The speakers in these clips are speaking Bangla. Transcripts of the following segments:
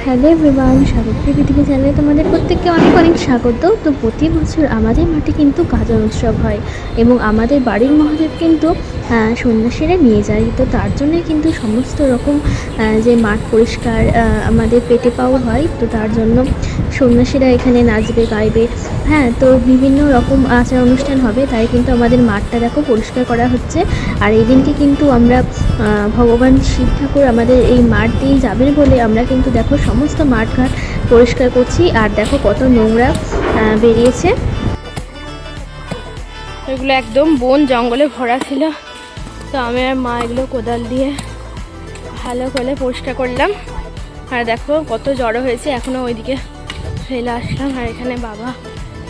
হ্যালো এভরিওয়ান, সাবিত্রী পৃথিবী চ্যানেলে তোমাদের প্রত্যেককে অনেক অনেক স্বাগত। তো প্রতি বছর আমাদের মাঠে কিন্তু গাজন উৎসব হয় এবং আমাদের বাড়ির মহাদেব কিন্তু সন্ন্যাসীরা নিয়ে যায়। তো তার জন্যই কিন্তু সমস্ত রকম যে মাঠ পরিষ্কার আমাদের পেটে পাওয়া হয়, তো তার জন্য সন্ন্যাসীরা এখানে নাচবে গাইবে। হ্যাঁ, তো বিভিন্ন রকম আচার অনুষ্ঠান হবে, তাই কিন্তু আমাদের মাঠটা দেখো পরিষ্কার করা হচ্ছে। আর এই দিনকে কিন্তু আমরা ভগবান শিব ঠাকুর আমাদের এই মাঠ দিয়ে যাবেন বলে আমরা কিন্তু দেখো সমস্ত মাঠঘাট পরিষ্কার করছি। আর দেখো কত নোংরা বেরিয়েছে, এগুলো একদম বন জঙ্গলে ভরা ছিল। তো আমি আর মা এগুলো কোদাল দিয়ে ভালো করে পরিষ্কার করলাম। আর দেখো কত জড়ো হয়েছে, এখনও ওইদিকে ফেলে আসলাম। আর এখানে বাবা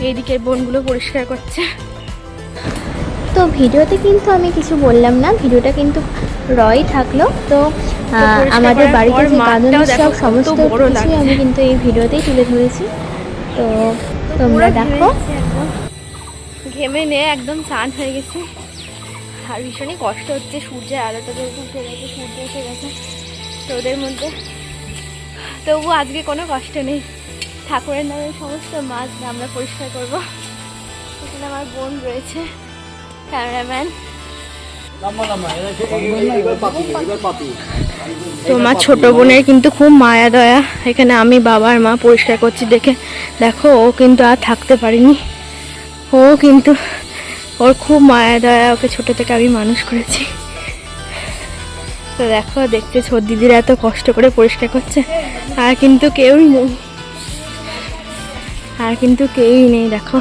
এই দিকের বনগুলো পরিষ্কার করছে। তো ভিডিওতে কিন্তু আমি কিছু বললাম না, ভিডিওটা কিন্তু রয় থাকলো। তো আমাদের বাড়িতে যে গাজন উৎসব সমস্ত কিছুই আমি কিন্তু এই ভিডিওতেই তুলে ধরেছি। তো তোমরা দেখো, ঘেমে নিয়ে একদম চান হয়ে গেছে। আর ভীষণই কষ্ট হচ্ছে, সূর্যের আলোটা যেরকম উঠে গেছে, সূর্য এসে গেছে রোদের মধ্যে। তবু আজকে কোনো কষ্ট নেই, ঠাকুরের নামে সমস্ত মাছ আমরা পরিষ্কার করব। এখানে আমার বোন রয়েছে, ক্যামেরাম্যান। তোমার ছোট বোনের কিন্তু খুব মায়া দয়া। এখানে আমি বাবা আর মা পরিষ্কার করছি দেখে দেখো ও কিন্তু আর থাকতে পারেনি। ও কিন্তু ওর খুব মায়া দয়া, ওকে ছোট থেকে আমি মানুষ করেছি। তো দেখো দেখতে ছোট দিদিরা এত কষ্ট করে পরিষ্কার করছে, আর কিন্তু কেউই নেই, দেখো।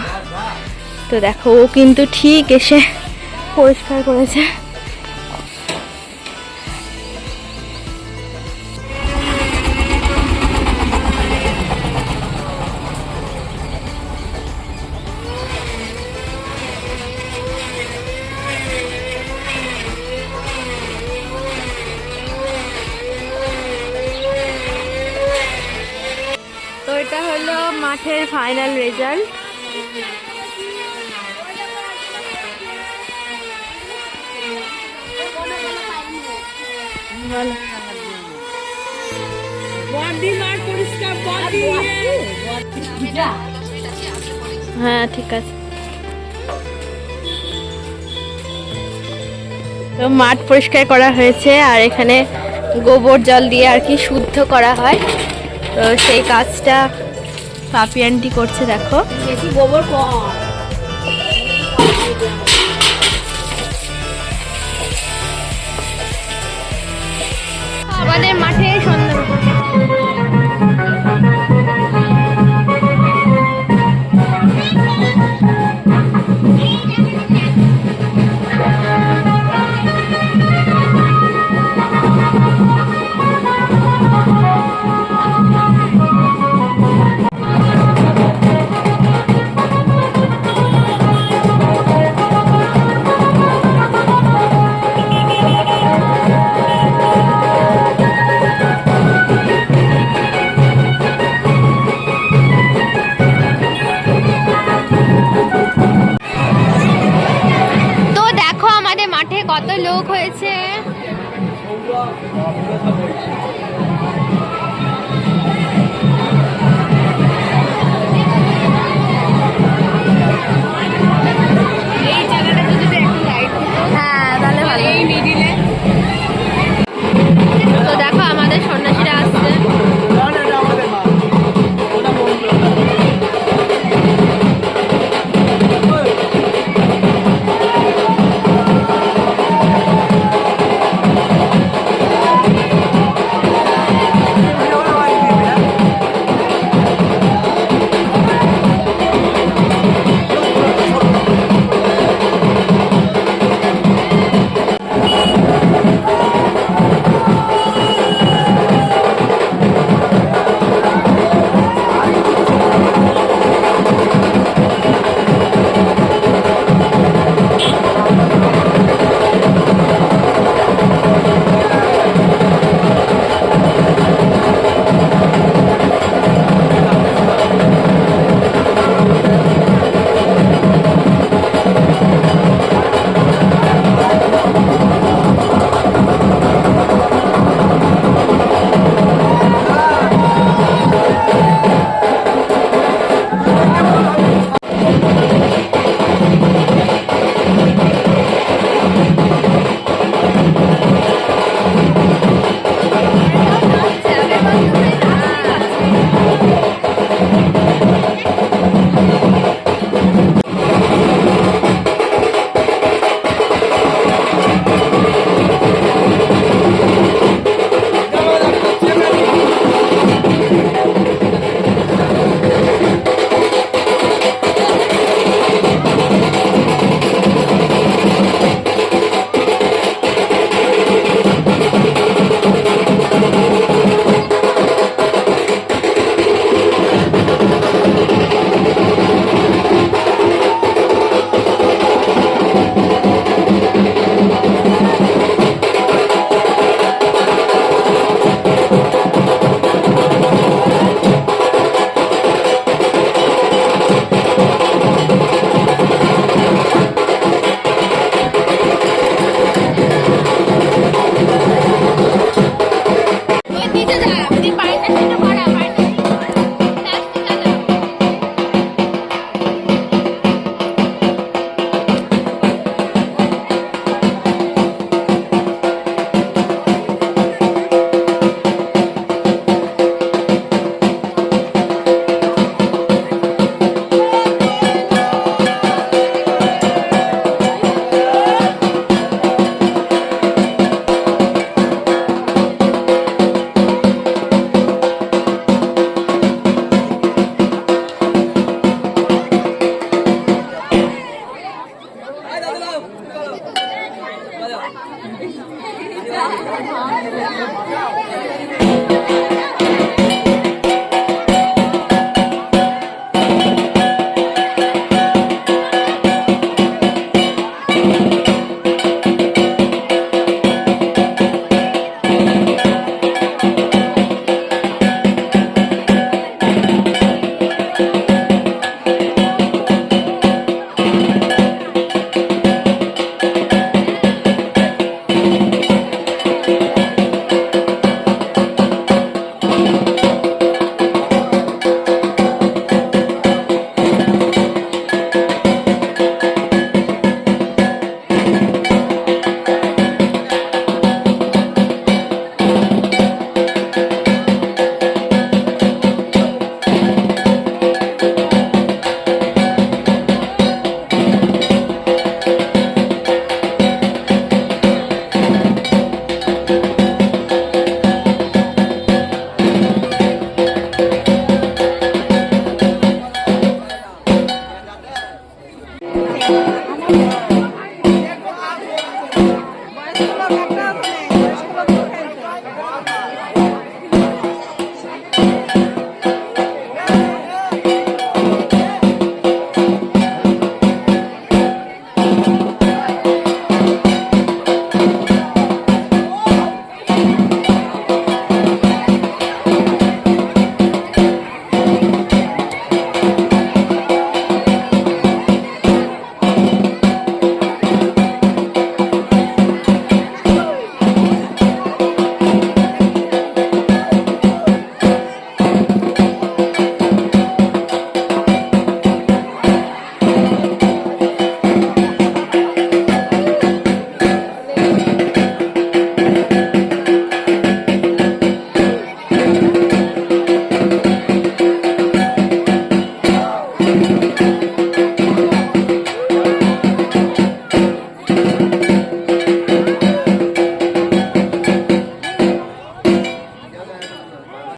তো দেখো ও কিন্তু ঠিক এসে পরিষ্কার করেছে। তো এটা হলো মাঠের ফাইনাল রেজাল্ট। হ্যাঁ ঠিক আছে। তো মাঠ পরিষ্কার করা হয়েছে, আর এখানে গোবর জল দিয়ে আর কি শুদ্ধ করা হয়। তো সেই কাজটা পাপি আন্টি করছে, দেখো। বেশি গোবর কম। আমাদের মাঠে সন্ধ্যা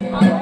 আমরা